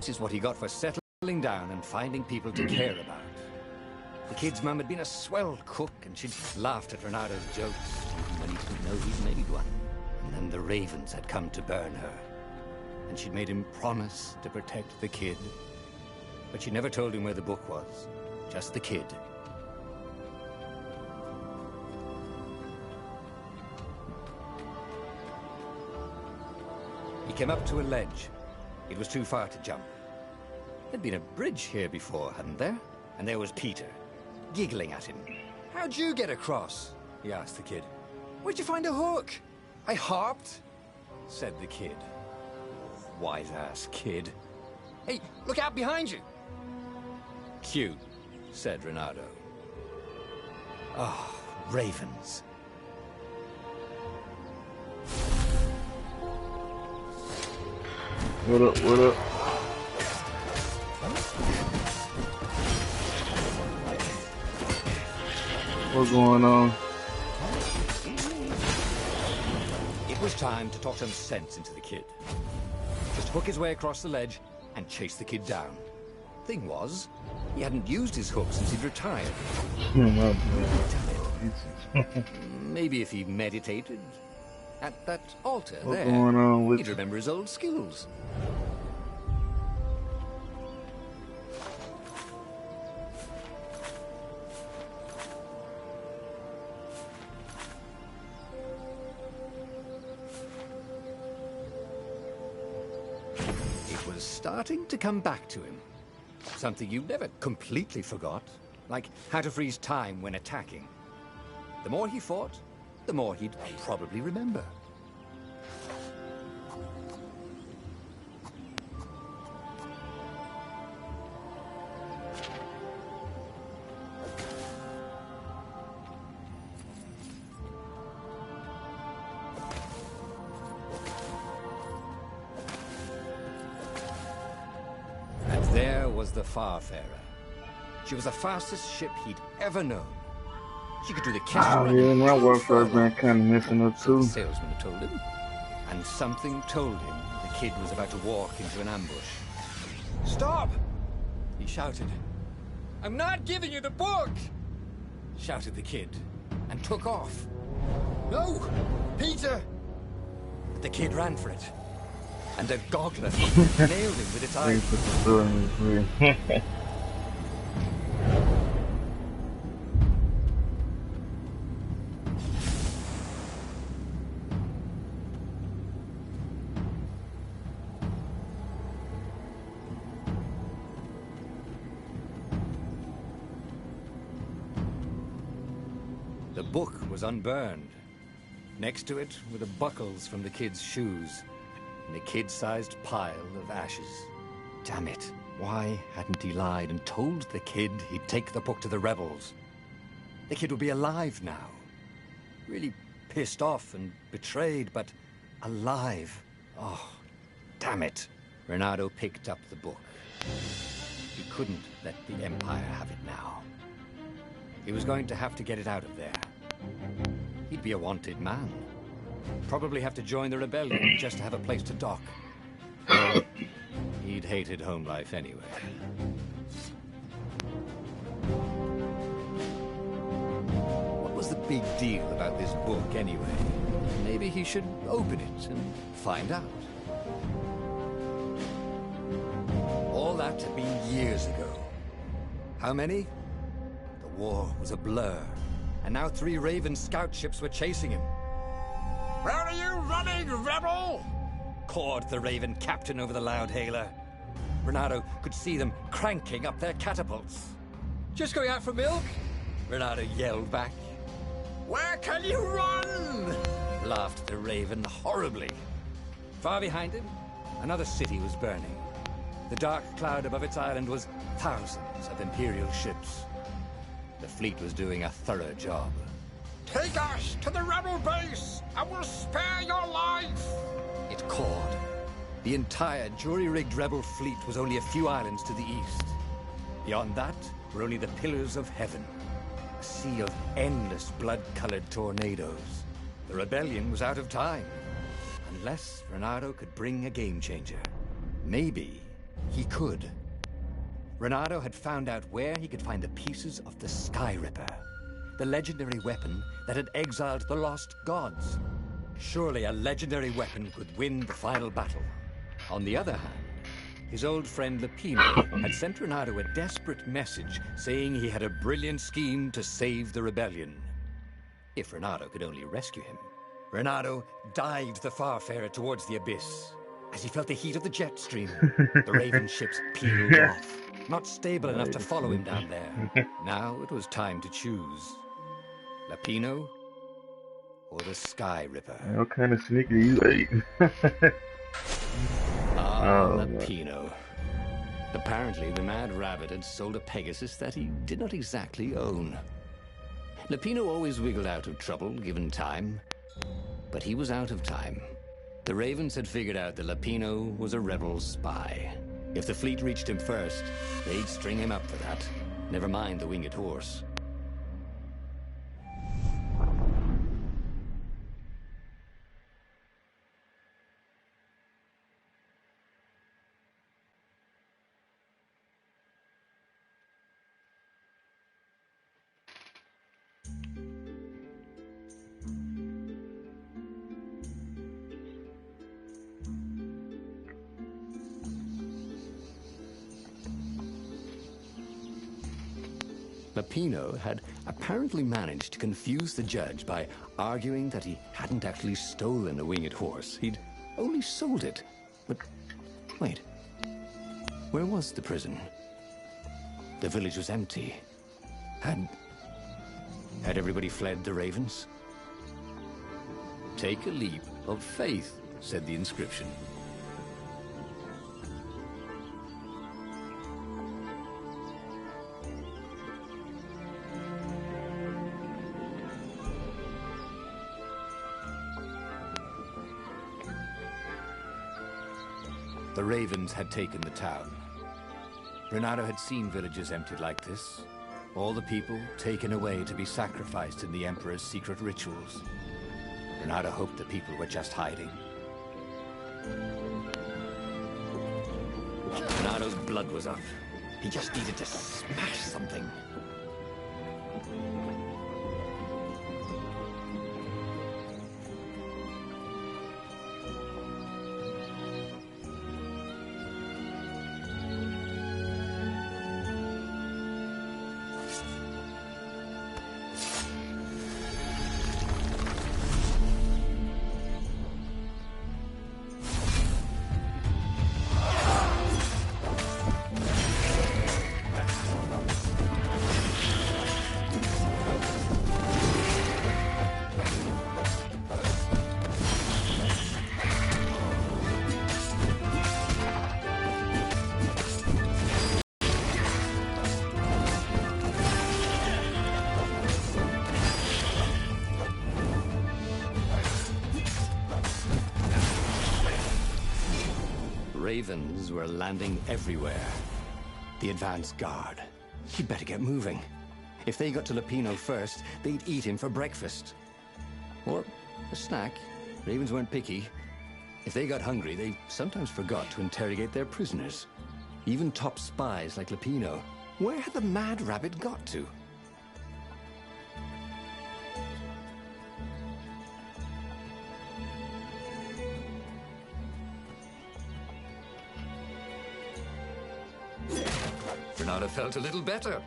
That is what he got for settling down and finding people to care about. The kid's mum had been a swell cook, and she'd laughed at Renado's jokes, even when he didn't know he'd made one. And then the ravens had come to burn her. And she'd made him promise to protect the kid. But she never told him where the book was. Just the kid. He came up to a ledge. It was too far to jump. There'd been a bridge here before, hadn't there? And there was Peter, giggling at him. "How'd you get across?" he asked the kid. "Where'd you find a hook?" "I hopped," said the kid. Wise-ass kid. "Hey, look out behind you!" "Cute," said Renato. Oh, ravens. What up, what up? What's going on? It was time to talk some sense into the kid. Just hook his way across the ledge and chase the kid down. Thing was, he hadn't used his hook since he'd retired. Maybe if he meditated at that altar What's there, going on with he'd remember his old skills. It was starting to come back to him. Something you never completely forgot, like how to freeze time when attacking. The more he fought, the more he'd probably remember. And there was the Farfarer. She was the fastest ship he'd ever known. She could do the kiss. Oh yeah, my workflow's been kind of messing up too. The salesman had told him. And something told him the kid was about to walk into an ambush. "Stop!" he shouted. "I'm not giving you the book!" shouted the kid, and took off. "No! Peter!" But the kid ran for it. And the goggler nailed him with its eye. Put the story in the screen. The book was unburned. Next to it were the buckles from the kid's shoes, in a kid-sized pile of ashes. Damn it. Why hadn't he lied and told the kid he'd take the book to the rebels? The kid would be alive now. Really pissed off and betrayed, but alive. Oh, damn it. Renato picked up the book. He couldn't let the Empire have it now. He was going to have to get it out of there. He'd be a wanted man. Probably have to join the rebellion just to have a place to dock. He'd hated home life anyway. What was the big deal about this book anyway? Maybe he should open it and find out. All that had been years ago. How many? The war was a blur, and now 3 Raven scout ships were chasing him. "Where are you running, rebel?" cawed the Raven captain over the loud hailer. Renato could see them cranking up their catapults. "Just going out for milk?" Renato yelled back. "Where can you run?" laughed the Raven horribly. Far behind him, another city was burning. The dark cloud above its island was thousands of Imperial ships. The fleet was doing a thorough job. "Take us to the rebel base, and we'll spare your life!" it cawed. The entire jury-rigged rebel fleet was only a few islands to the east. Beyond that were only the pillars of heaven, a sea of endless blood-colored tornadoes. The rebellion was out of time, unless Renato could bring a game-changer. Maybe he could. Renato had found out where he could find the pieces of the Sky Ripper, the legendary weapon that had exiled the lost gods. Surely a legendary weapon could win the final battle. On the other hand, his old friend Lapino had sent Renato a desperate message saying he had a brilliant scheme to save the rebellion. If Renato could only rescue him. Renato dived the Farfarer towards the abyss. As he felt the heat of the jet stream, the Raven ships peeled off, not stable enough to follow him down there. Now it was time to choose. Lapino or the Sky Ripper? What kind of sneaker you ate? Lapino. Apparently, the Mad Rabbit had sold a Pegasus that he did not exactly own. Lapino always wiggled out of trouble, given time. But he was out of time. The Ravens had figured out that Lapino was a rebel spy. If the fleet reached him first, they'd string him up for that. Never mind the winged horse. Lapino had apparently managed to confuse the judge by arguing that he hadn't actually stolen a winged horse. He'd only sold it. But wait, where was the prison? The village was empty. Had everybody fled the Ravens? Take a leap of faith, said the inscription. The Ravens had taken the town. Renato had seen villages emptied like this. All the people taken away to be sacrificed in the Emperor's secret rituals. Renato hoped the people were just hiding. Renato's blood was up. He just needed to smash something. Ravens were landing everywhere. The advance guard. He'd better get moving. If they got to Lapino first, they'd eat him for breakfast. Or a snack. Ravens weren't picky. If they got hungry, they sometimes forgot to interrogate their prisoners. Even top spies like Lapino. Where had the Mad Rabbit got to? Renato felt a little better.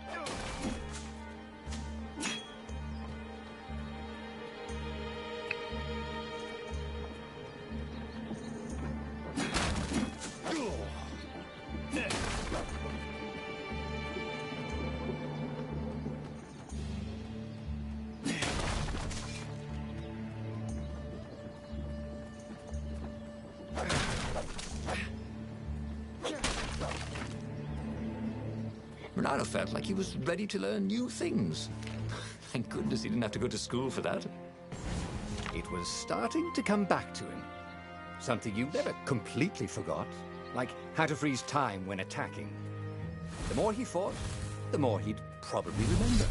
Renato felt like he was ready to learn new things. Thank goodness he didn't have to go to school for that. It was starting to come back to him. Something you never completely forgot, like how to freeze time when attacking. The more he fought, the more he'd probably remember.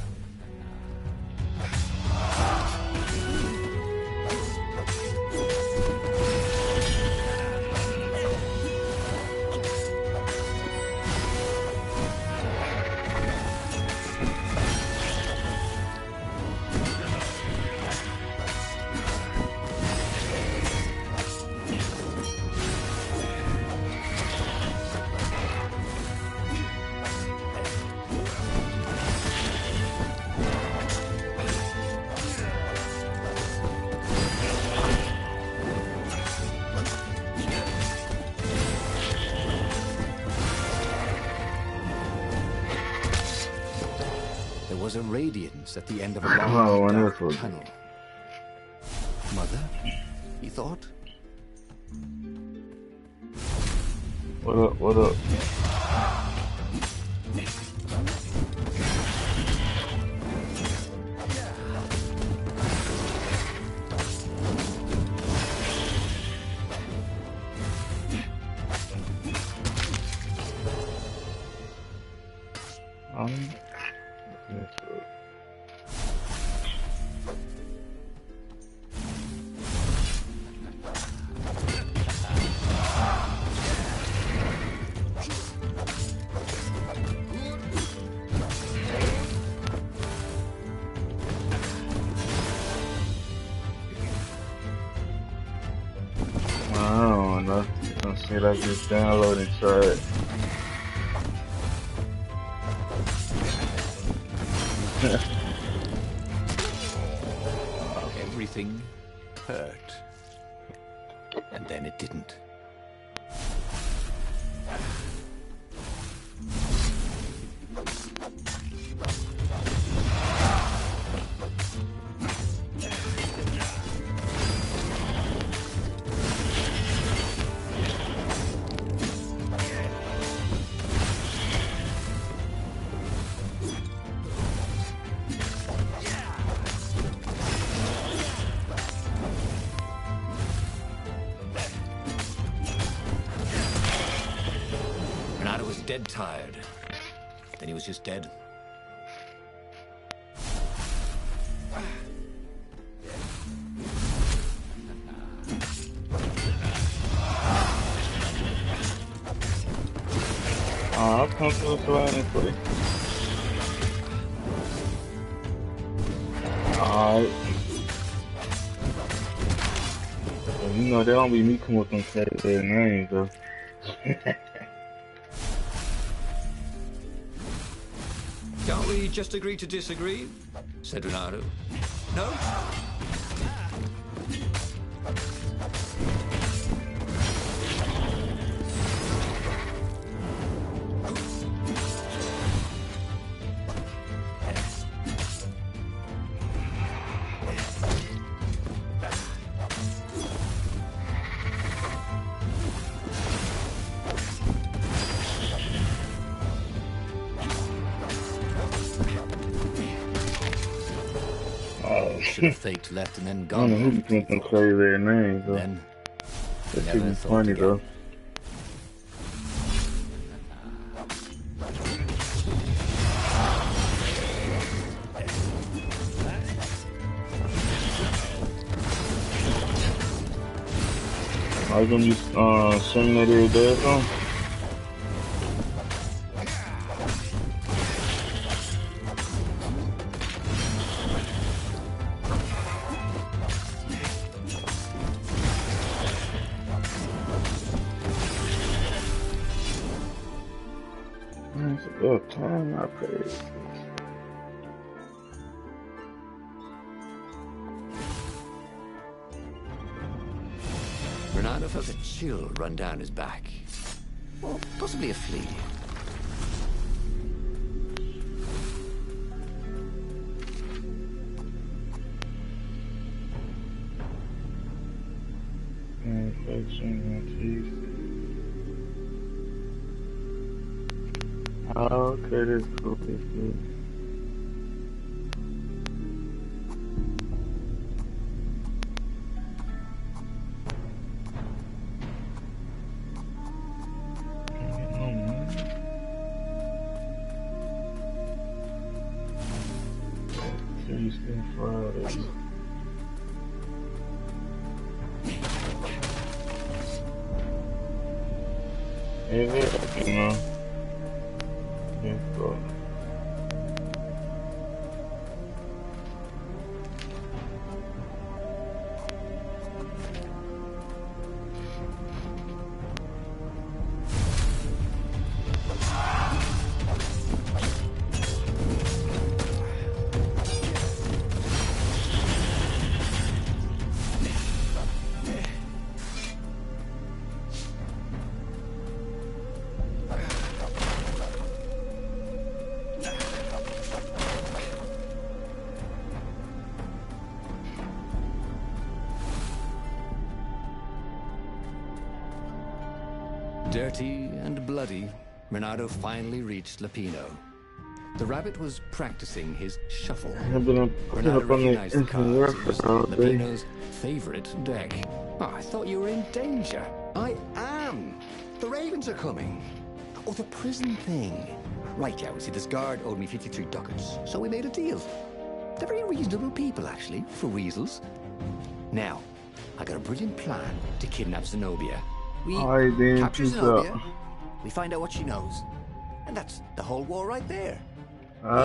was a radiance at the end of a Oh, long, dark wonderful. tunnel. Mother, he thought. What up? What up? I don't know. I said I just download and try it. Everything hurt. And then it didn't. Renato was dead tired. Then he was just dead. I'll come to the side and play. Alright. Well, you know, that don't be me come up and say their names, though. Can't we just agree to disagree? Said Renato. No? Oh, Should have faked left and then I don't know who gone. be come up and say their names, though. Then That never should be thought funny, again. though. I was gonna be singing that every day or something. Man, it's about time I paid. Renato felt a chill run down his back. Or possibly a flea. Oh, okay, that's cool. That's good. Tuesday, Friday. Is it? You know. Yeah, bro. Dirty and bloody, Renato finally reached Lapino. The rabbit was practicing his shuffle. Renato recognized the cards. It was Lapino's favorite deck. Oh, I thought you were in danger. I am. The ravens are coming. Oh, the prison thing. Right, yeah, see, this guard owed me 53 ducats, so we made a deal. They're very reasonable people, actually, for weasels. Now, I got a brilliant plan to kidnap Zenobia. We capture Zenobia, we find out what she knows, and that's the whole war right there.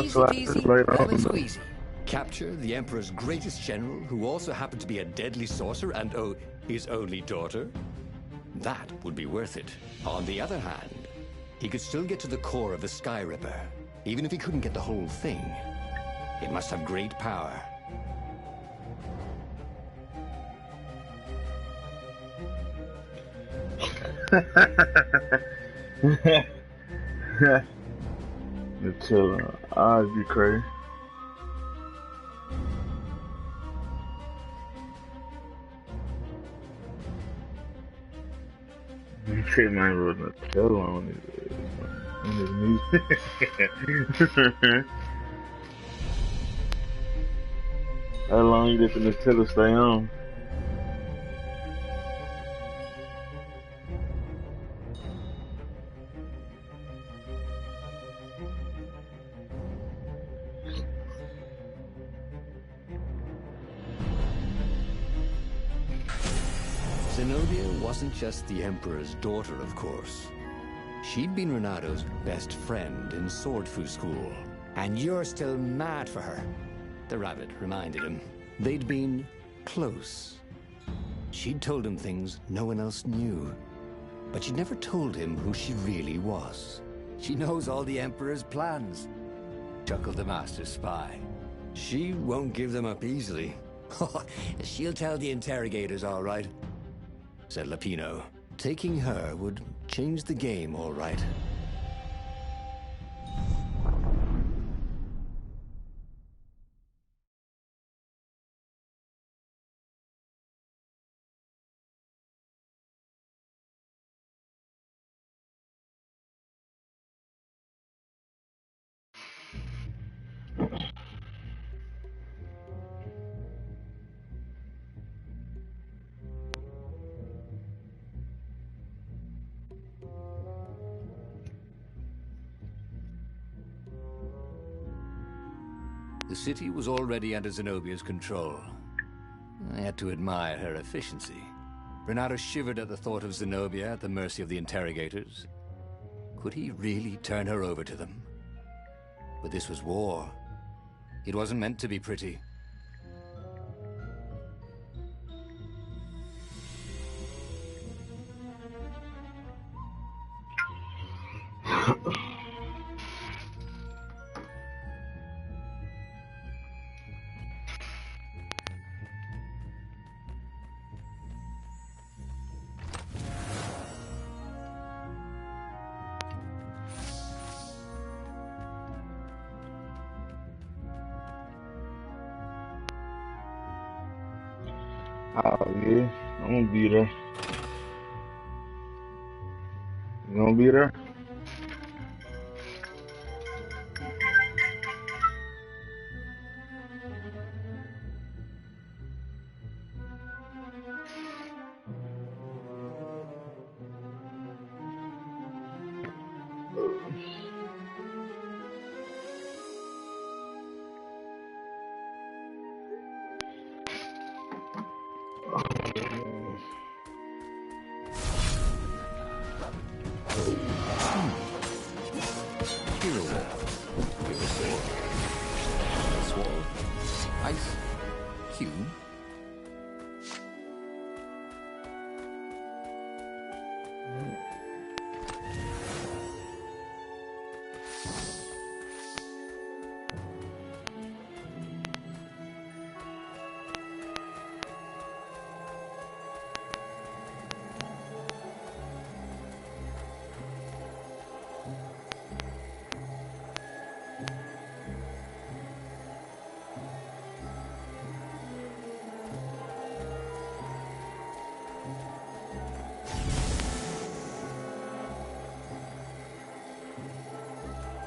Easy peasy, lemon squeezy. Capture the Emperor's greatest general, who also happened to be a deadly sorcerer, and oh, his only daughter. That would be worth it. On the other hand, he could still get to the core of the Sky Ripper, even if he couldn't get the whole thing. It must have great power. The children, I'd be crazy. He might run the tail on his music. How long you let the Nutella stay on? Zenobia wasn't just the Emperor's daughter, of course. She'd been Renato's best friend in Sword Fu school. And you're still mad for her, the rabbit reminded him. They'd been close. She'd told him things no one else knew. But she'd never told him who she really was. She knows all the Emperor's plans, chuckled the master spy. She won't give them up easily. She'll tell the interrogators, all right, said Lapino. Taking her would change the game, all right. The city was already under Zenobia's control. I had to admire her efficiency. Renato shivered at the thought of Zenobia at the mercy of the interrogators. Could he really turn her over to them? But this was war. It wasn't meant to be pretty. Oh yeah, I'm gonna be there. You gonna be there?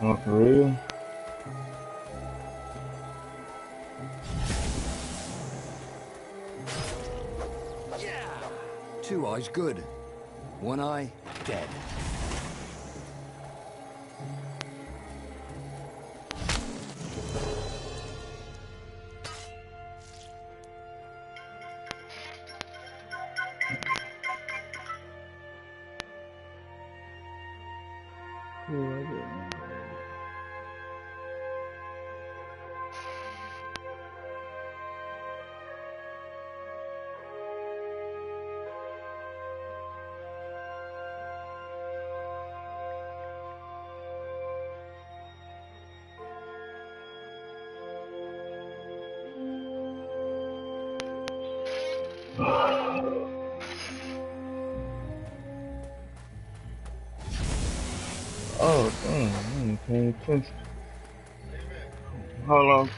Oh, for real? Yeah! Two eyes good. One eye dead. Oh, damn, I ain't paying attention. Hold on.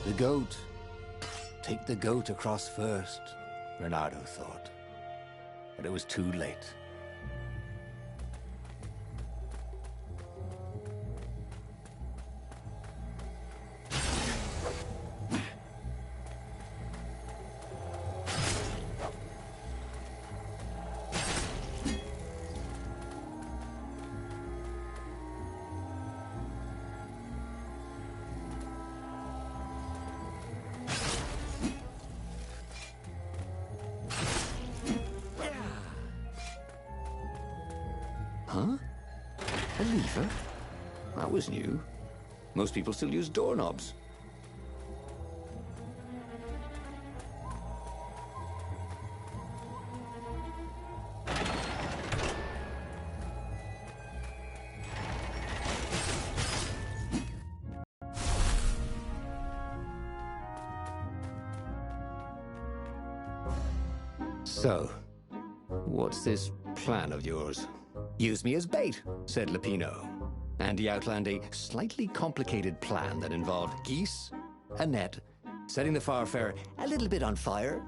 The goat. Take the goat across first, Reynardo thought. But it was too late. Huh? A lever? That was new. Most people still use doorknobs. So, what's this plan of yours? Use me as bait, said Lupino. And he outlined a slightly complicated plan that involved geese, a net, setting the Farfarer a little bit on fire,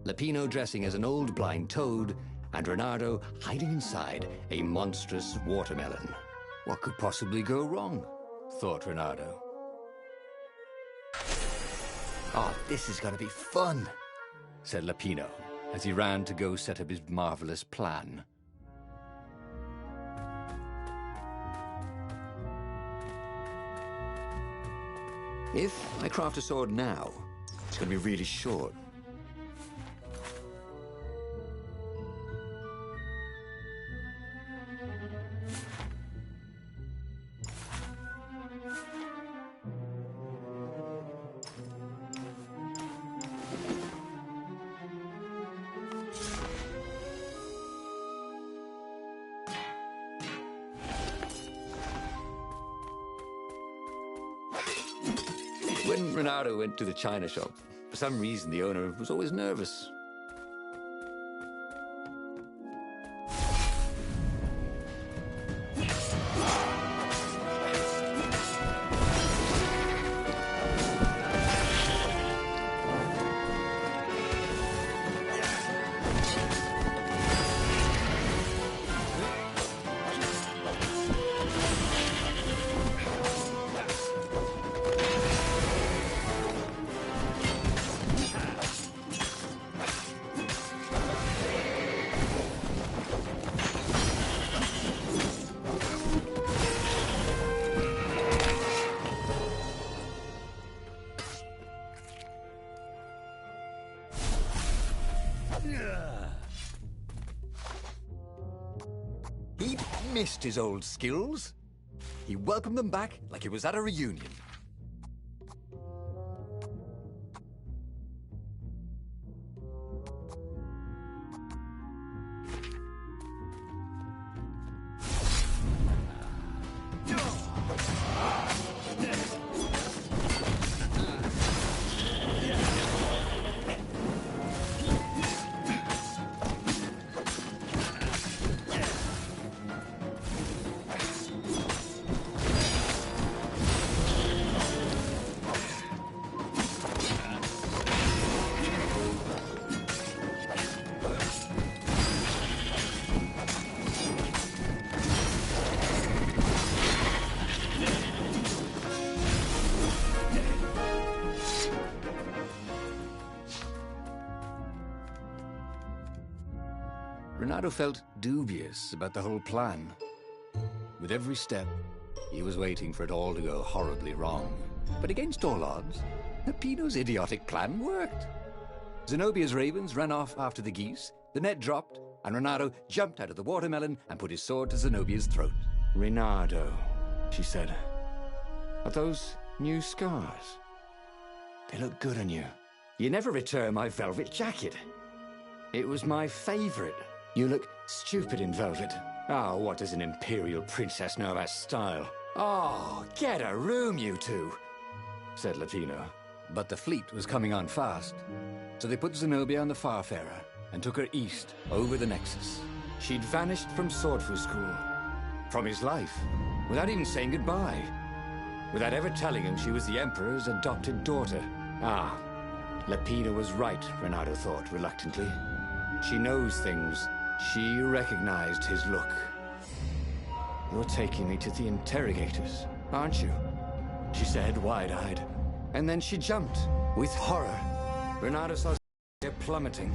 Lupino dressing as an old blind toad, and Reynardo hiding inside a monstrous watermelon. What could possibly go wrong? Thought Reynardo. Oh, this is going to be fun, said Lupino, as he ran to go set up his marvelous plan. If I craft a sword now, it's going to be really short. When Reynardo went to the china shop, for some reason the owner was always nervous. He missed his old skills. He welcomed them back like it was at a reunion. Renato felt dubious about the whole plan. With every step, he was waiting for it all to go horribly wrong. But against all odds, Peppino's idiotic plan worked. Zenobia's ravens ran off after the geese, the net dropped, and Renato jumped out of the watermelon and put his sword to Zenobia's throat. "Renato," she said, "are those new scars? They look good on you. You never returned my velvet jacket. It was my favorite. You look stupid in velvet. Oh, what does an imperial princess know about style? Oh, get a room, you two," said Latino. But the fleet was coming on fast, so they put Zenobia on the Farfarer and took her east, over the Nexus. She'd vanished from Swordfu School, from his life, without even saying goodbye, without ever telling him she was the Emperor's adopted daughter. Ah, Lapina was right, Renato thought reluctantly. She knows things. She recognized his look. "You're taking me to the interrogators, aren't you?" she said, wide-eyed. And then she jumped, with horror. Renato saw plummeting,